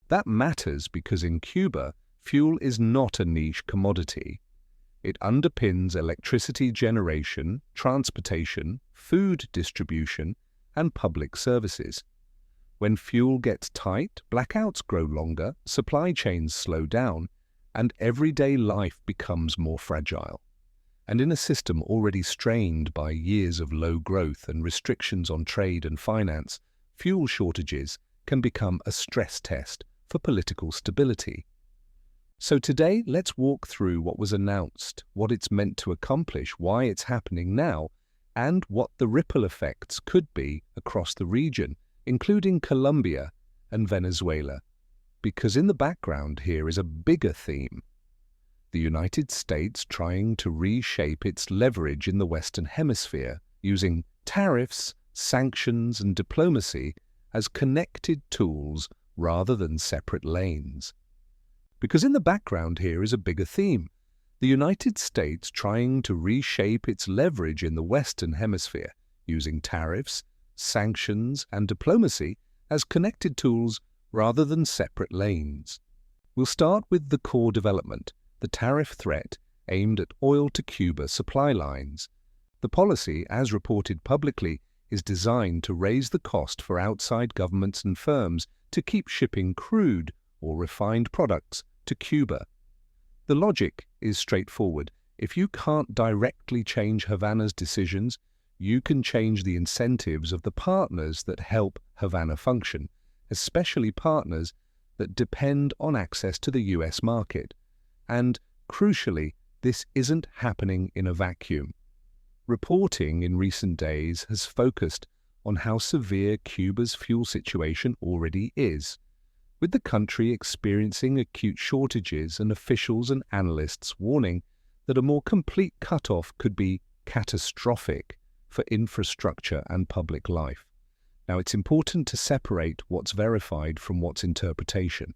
That matters because in Cuba, fuel is not a niche commodity. It underpins electricity generation, transportation, food distribution, and public services. When fuel gets tight, blackouts grow longer, supply chains slow down, and everyday life becomes more fragile. And in a system already strained by years of low growth and restrictions on trade and finance, fuel shortages can become a stress test for political stability. So today, let's walk through what was announced, what it's meant to accomplish, why it's happening now, and what the ripple effects could be across the region, including Colombia and Venezuela. Because in the background here is a bigger theme. The United States trying to reshape its leverage in the Western Hemisphere, using tariffs, sanctions, and diplomacy as connected tools rather than separate lanes. Because in the background here is a bigger theme. The United States trying to reshape its leverage in the Western Hemisphere, using tariffs, sanctions, and diplomacy as connected tools rather than separate lanes. We'll start with the core development, the tariff threat aimed at oil to Cuba supply lines. The policy, as reported publicly, is designed to raise the cost for outside governments and firms to keep shipping crude or refined products to Cuba. The logic is straightforward. If you can't directly change Havana's decisions, you can change the incentives of the partners that help Havana function, especially partners that depend on access to the US market. And, crucially, this isn't happening in a vacuum. Reporting in recent days has focused on how severe Cuba's fuel situation already is, with the country experiencing acute shortages and officials and analysts warning that a more complete cutoff could be catastrophic for infrastructure and public life. Now, it's important to separate what's verified from what's interpretation.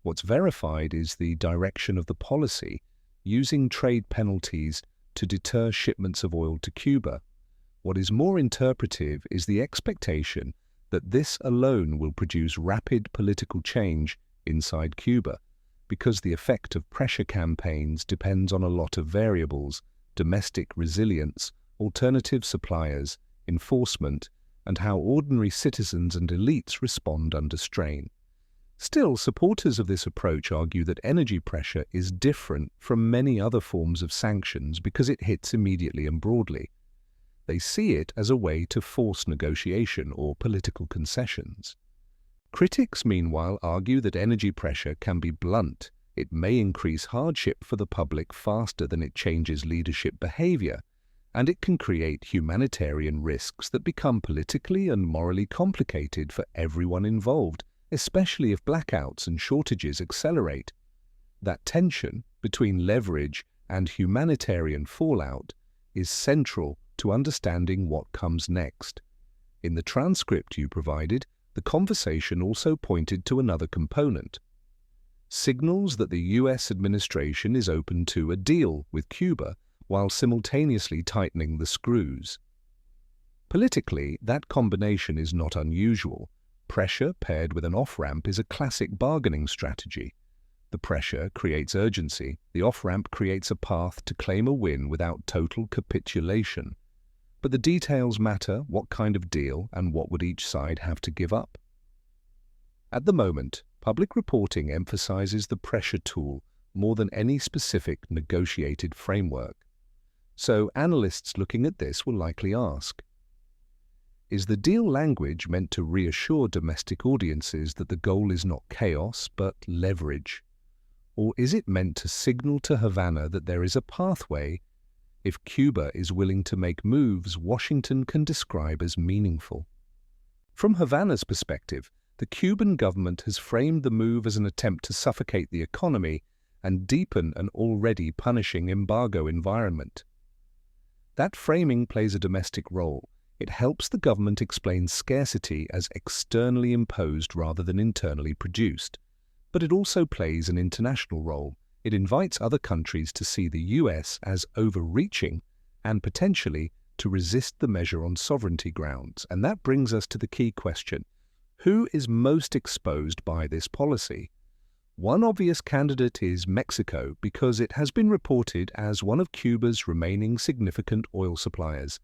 What's verified is the direction of the policy, using trade penalties to deter shipments of oil to Cuba. What is more interpretive is the expectation that this alone will produce rapid political change inside Cuba, because the effect of pressure campaigns depends on a lot of variables: domestic resilience, alternative suppliers, enforcement, and how ordinary citizens and elites respond under strain. Still, supporters of this approach argue that energy pressure is different from many other forms of sanctions because it hits immediately and broadly. They see it as a way to force negotiation or political concessions. Critics, meanwhile, argue that energy pressure can be blunt. It may increase hardship for the public faster than it changes leadership behavior, and it can create humanitarian risks that become politically and morally complicated for everyone involved, especially if blackouts and shortages accelerate. That tension between leverage and humanitarian fallout is central to understanding what comes next. In the transcript you provided, the conversation also pointed to another component: signals that the US administration is open to a deal with Cuba while simultaneously tightening the screws. Politically, that combination is not unusual. Pressure paired with an off-ramp is a classic bargaining strategy. The pressure creates urgency, the off-ramp creates a path to claim a win without total capitulation. But the details matter: what kind of deal and what would each side have to give up? At the moment, public reporting emphasizes the pressure tool more than any specific negotiated framework. So analysts looking at this will likely ask, is the deal language meant to reassure domestic audiences that the goal is not chaos but leverage? Or is it meant to signal to Havana that there is a pathway if Cuba is willing to make moves Washington can describe as meaningful? From Havana's perspective, the Cuban government has framed the move as an attempt to suffocate the economy and deepen an already punishing embargo environment. That framing plays a domestic role. It helps the government explain scarcity as externally imposed rather than internally produced. But it also plays an international role. It invites other countries to see the US as overreaching and potentially to resist the measure on sovereignty grounds. And that brings us to the key question: Who is most exposed by this policy? One obvious candidate is Mexico because it has been reported as one of Cuba's remaining significant oil suppliers.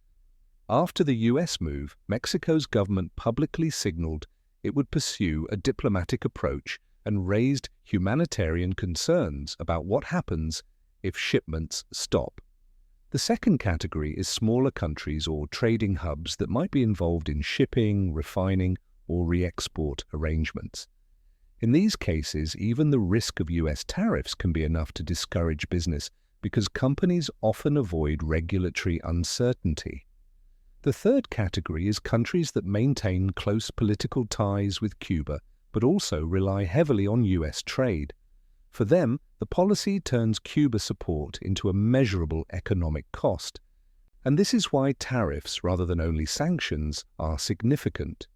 After the US move, Mexico's government publicly signaled it would pursue a diplomatic approach and raised humanitarian concerns about what happens if shipments stop. The second category is smaller countries or trading hubs that might be involved in shipping, refining, or re-export arrangements. In these cases, even the risk of US tariffs can be enough to discourage business because companies often avoid regulatory uncertainty. The third category is countries that maintain close political ties with Cuba but also rely heavily on US trade. For them, the policy turns Cuba support into a measurable economic cost. And this is why tariffs, rather than only sanctions, are significant.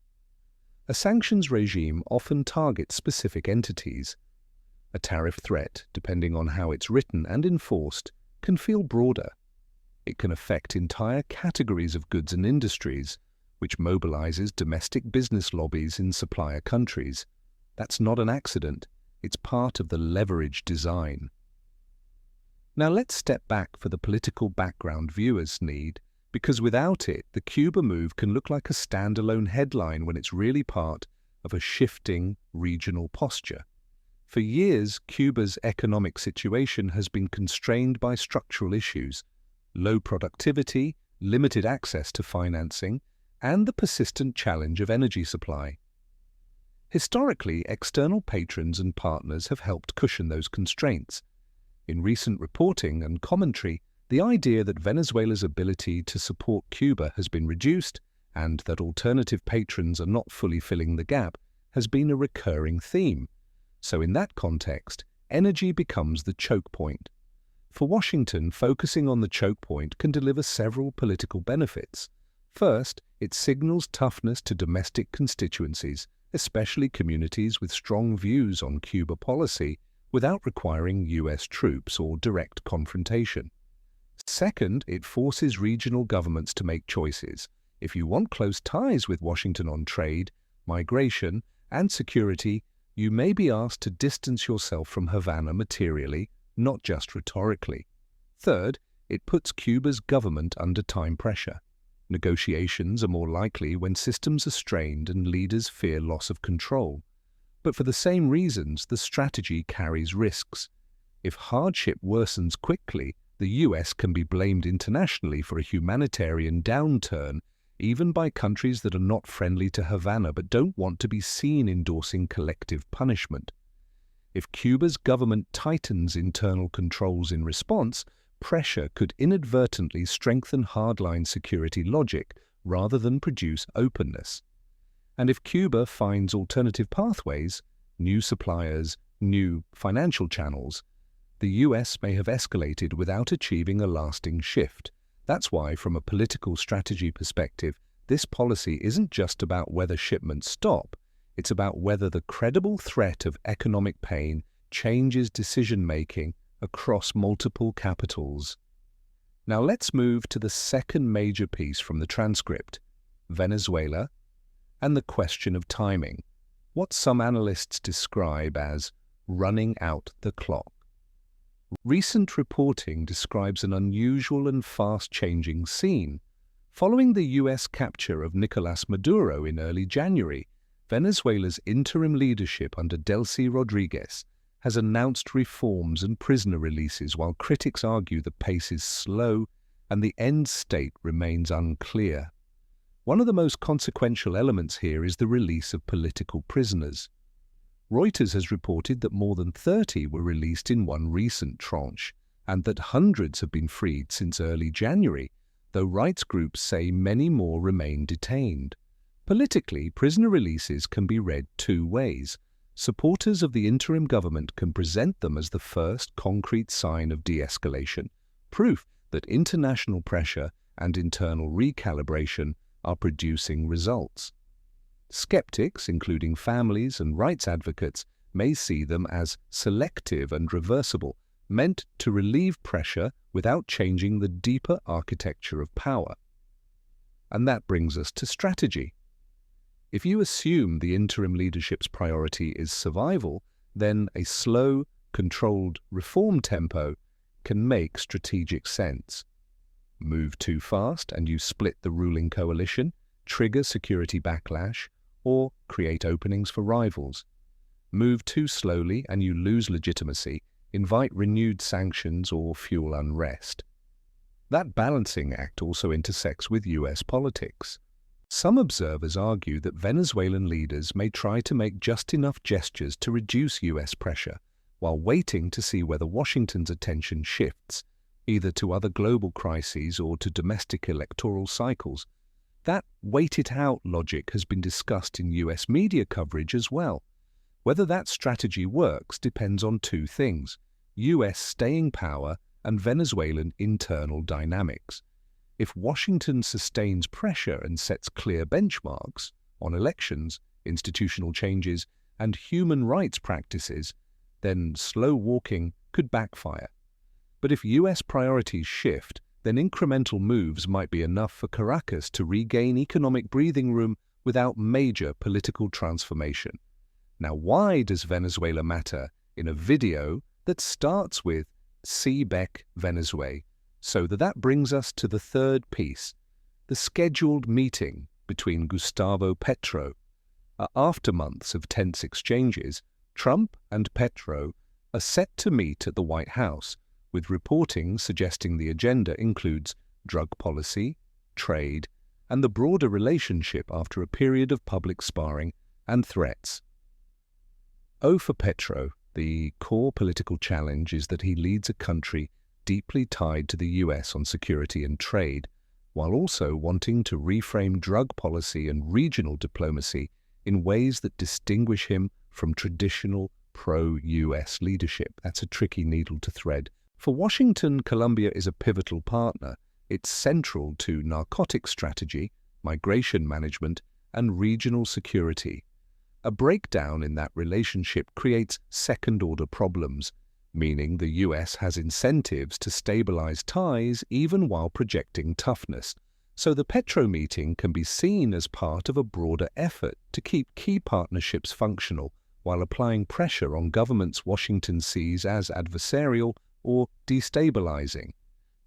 A sanctions regime often targets specific entities. A tariff threat, depending on how it's written and enforced, can feel broader. It can affect entire categories of goods and industries, which mobilizes domestic business lobbies in supplier countries. That's not an accident. It's part of the leverage design. Now let's step back for the political background viewers need, because without it, the Cuba move can look like a standalone headline when it's really part of a shifting regional posture. For years, Cuba's economic situation has been constrained by structural issues: low productivity, limited access to financing, and the persistent challenge of energy supply. Historically, external patrons and partners have helped cushion those constraints. In recent reporting and commentary, the idea that Venezuela's ability to support Cuba has been reduced and that alternative patrons are not fully filling the gap has been a recurring theme. So in that context, energy becomes the choke point. For Washington, focusing on the choke point can deliver several political benefits. First, it signals toughness to domestic constituencies, especially communities with strong views on Cuba policy, without requiring US troops or direct confrontation. Second, it forces regional governments to make choices. If you want close ties with Washington on trade, migration, and security, you may be asked to distance yourself from Havana materially, not just rhetorically. Third, it puts Cuba's government under time pressure. Negotiations are more likely when systems are strained and leaders fear loss of control. But for the same reasons, the strategy carries risks. If hardship worsens quickly, the US can be blamed internationally for a humanitarian downturn, even by countries that are not friendly to Havana but don't want to be seen endorsing collective punishment. If Cuba's government tightens internal controls in response, pressure could inadvertently strengthen hardline security logic rather than produce openness. And if Cuba finds alternative pathways, new suppliers, new financial channels, the US may have escalated without achieving a lasting shift. That's why, from a political strategy perspective, this policy isn't just about whether shipments stop, it's about whether the credible threat of economic pain changes decision-making across multiple capitals. Now let's move to the second major piece from the transcript, Venezuela, and the question of timing, what some analysts describe as running out the clock. Recent reporting describes an unusual and fast-changing scene. Following the US capture of Nicolás Maduro in early January, Venezuela's interim leadership under Delcy Rodriguez has announced reforms and prisoner releases, while critics argue the pace is slow and the end state remains unclear. One of the most consequential elements here is the release of political prisoners. Reuters has reported that more than 30 were released in one recent tranche, and that hundreds have been freed since early January, though rights groups say many more remain detained. Politically, prisoner releases can be read two ways. Supporters of the interim government can present them as the first concrete sign of de-escalation, proof that international pressure and internal recalibration are producing results. Skeptics, including families and rights advocates, may see them as selective and reversible, meant to relieve pressure without changing the deeper architecture of power. And that brings us to strategy. If you assume the interim leadership's priority is survival, then a slow, controlled reform tempo can make strategic sense. Move too fast and you split the ruling coalition, trigger security backlash, or create openings for rivals. Move too slowly and you lose legitimacy, invite renewed sanctions, or fuel unrest. That balancing act also intersects with US politics. Some observers argue that Venezuelan leaders may try to make just enough gestures to reduce US pressure, while waiting to see whether Washington's attention shifts, either to other global crises or to domestic electoral cycles. That wait-it-out logic has been discussed in US media coverage as well. Whether that strategy works depends on two things: US staying power and Venezuelan internal dynamics. If Washington sustains pressure and sets clear benchmarks on elections, institutional changes, and human rights practices, then slow walking could backfire. But if US priorities shift, then incremental moves might be enough for Caracas to regain economic breathing room without major political transformation. Now, why does Venezuela matter in a video that starts with "See Beck, Venezuela"? So that brings us to the third piece, the scheduled meeting between Gustavo Petro. After months of tense exchanges, Trump and Petro are set to meet at the White House, with reporting suggesting the agenda includes drug policy, trade, and the broader relationship after a period of public sparring and threats. For Petro, the core political challenge is that he leads a country deeply tied to the US on security and trade, while also wanting to reframe drug policy and regional diplomacy in ways that distinguish him from traditional pro-US leadership. That's a tricky needle to thread. For Washington, Colombia is a pivotal partner. It's central to narcotics strategy, migration management, and regional security. A breakdown in that relationship creates second-order problems, meaning the US has incentives to stabilize ties even while projecting toughness. So the Petro meeting can be seen as part of a broader effort to keep key partnerships functional while applying pressure on governments Washington sees as adversarial or destabilizing.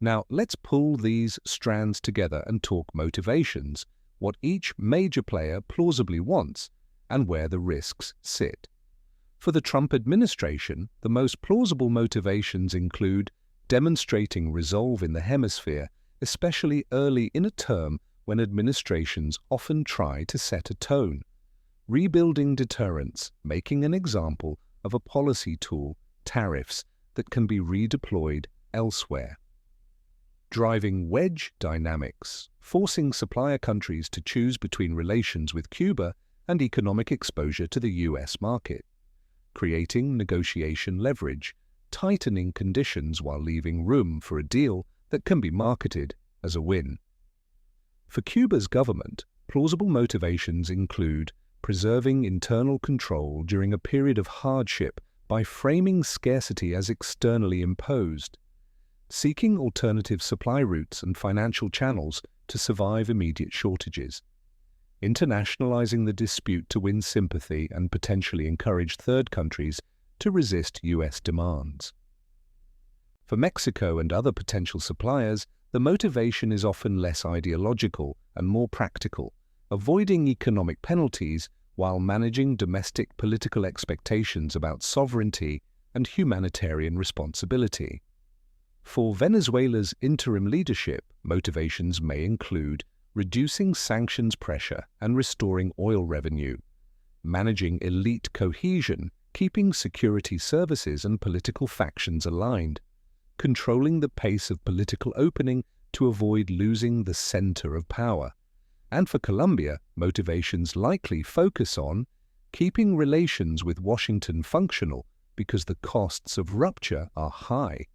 Now, let's pull these strands together and talk motivations, what each major player plausibly wants, and where the risks sit. For the Trump administration, the most plausible motivations include demonstrating resolve in the hemisphere, especially early in a term when administrations often try to set a tone. Rebuilding deterrence, making an example of a policy tool, tariffs, that can be redeployed elsewhere. Driving wedge dynamics, forcing supplier countries to choose between relations with Cuba and economic exposure to the US market. Creating negotiation leverage, tightening conditions while leaving room for a deal that can be marketed as a win. For Cuba's government, plausible motivations include preserving internal control during a period of hardship by framing scarcity as externally imposed, seeking alternative supply routes and financial channels to survive immediate shortages, internationalizing the dispute to win sympathy and potentially encourage third countries to resist US demands. For Mexico and other potential suppliers, the motivation is often less ideological and more practical, avoiding economic penalties while managing domestic political expectations about sovereignty and humanitarian responsibility. For Venezuela's interim leadership, motivations may include reducing sanctions pressure and restoring oil revenue, managing elite cohesion, keeping security services and political factions aligned, controlling the pace of political opening to avoid losing the center of power. And for Colombia, motivations likely focus on keeping relations with Washington functional because the costs of rupture are high,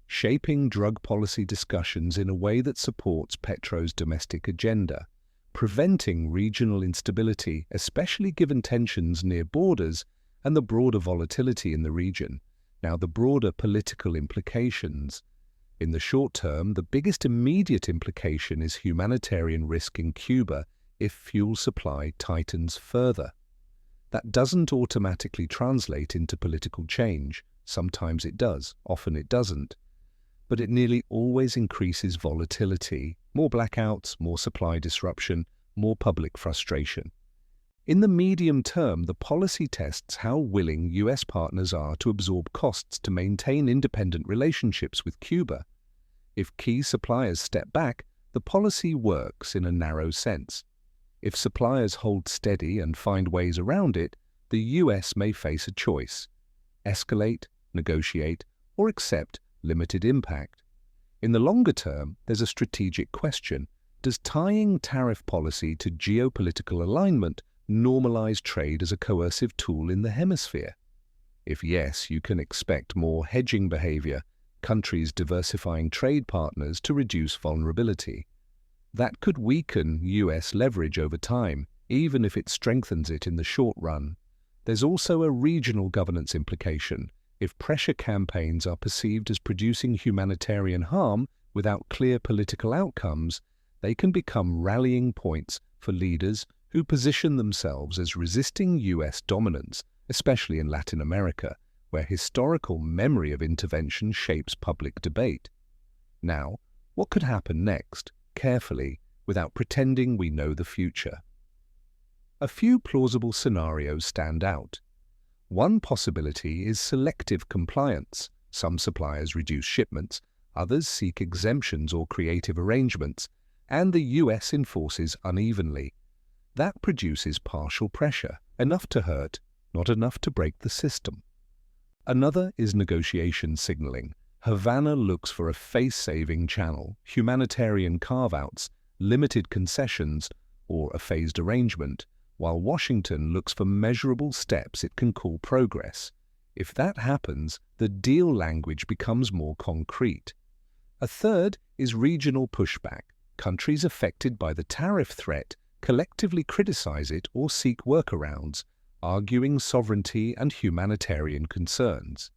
shaping drug policy discussions in a way that supports Petro's domestic agenda, preventing regional instability, especially given tensions near borders and the broader volatility in the region. Now, the broader political implications. In the short term, the biggest immediate implication is humanitarian risk in Cuba, if fuel supply tightens further. That doesn't automatically translate into political change. Sometimes it does, often it doesn't. But it nearly always increases volatility, more blackouts, more supply disruption, more public frustration. In the medium term, the policy tests how willing US partners are to absorb costs to maintain independent relationships with Cuba. If key suppliers step back, the policy works in a narrow sense. If suppliers hold steady and find ways around it, the US may face a choice: escalate, negotiate, or accept limited impact. In the longer term, there's a strategic question. Does tying tariff policy to geopolitical alignment normalize trade as a coercive tool in the hemisphere? If yes, you can expect more hedging behavior, countries diversifying trade partners to reduce vulnerability. That could weaken US leverage over time, even if it strengthens it in the short run. There's also a regional governance implication. If pressure campaigns are perceived as producing humanitarian harm without clear political outcomes, they can become rallying points for leaders who position themselves as resisting US dominance, especially in Latin America, where historical memory of intervention shapes public debate. Now, what could happen next? Carefully, without pretending we know the future. A few plausible scenarios stand out. One possibility is selective compliance. Some suppliers reduce shipments, others seek exemptions or creative arrangements, and the US enforces unevenly. That produces partial pressure, enough to hurt, not enough to break the system. Another is negotiation signaling. Havana looks for a face-saving channel, humanitarian carve-outs, limited concessions, or a phased arrangement, while Washington looks for measurable steps it can call progress. If that happens, the deal language becomes more concrete. A third is regional pushback. Countries affected by the tariff threat collectively criticize it or seek workarounds, arguing sovereignty and humanitarian concerns.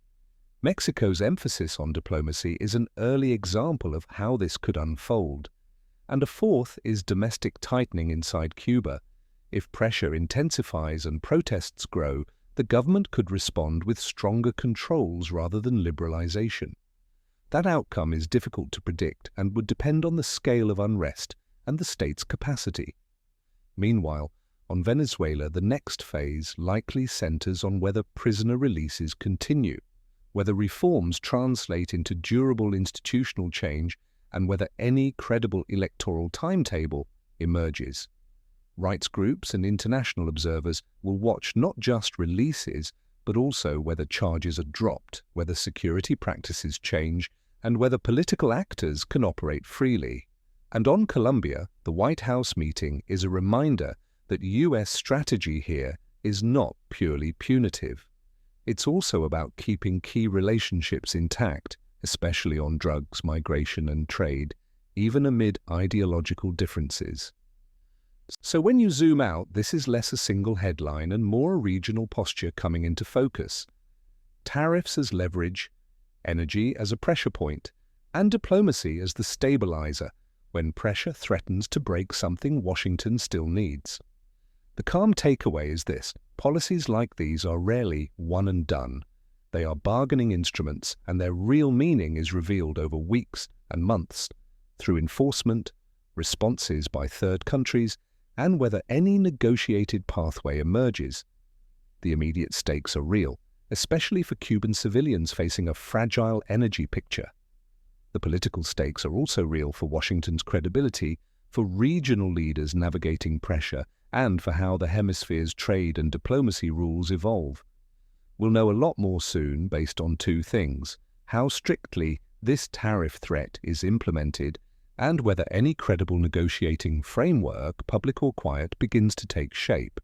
Mexico's emphasis on diplomacy is an early example of how this could unfold. And a fourth is domestic tightening inside Cuba. If pressure intensifies and protests grow, the government could respond with stronger controls rather than liberalization. That outcome is difficult to predict and would depend on the scale of unrest and the state's capacity. Meanwhile, on Venezuela, the next phase likely centers on whether prisoner releases continue, whether reforms translate into durable institutional change, and whether any credible electoral timetable emerges. Rights groups and international observers will watch not just releases, but also whether charges are dropped, whether security practices change, and whether political actors can operate freely. And on Colombia, the White House meeting is a reminder that US strategy here is not purely punitive. It's also about keeping key relationships intact, especially on drugs, migration, and trade, even amid ideological differences. So when you zoom out, this is less a single headline and more a regional posture coming into focus. Tariffs as leverage, energy as a pressure point, and diplomacy as the stabilizer when pressure threatens to break something Washington still needs. The calm takeaway is this: policies like these are rarely one and done. They are bargaining instruments, and their real meaning is revealed over weeks and months through enforcement, responses by third countries, and whether any negotiated pathway emerges. The immediate stakes are real, especially for Cuban civilians facing a fragile energy picture. The political stakes are also real for Washington's credibility, for regional leaders navigating pressure, and for how the hemisphere's trade and diplomacy rules evolve. We'll know a lot more soon based on two things: how strictly this tariff threat is implemented, and whether any credible negotiating framework, public or quiet, begins to take shape.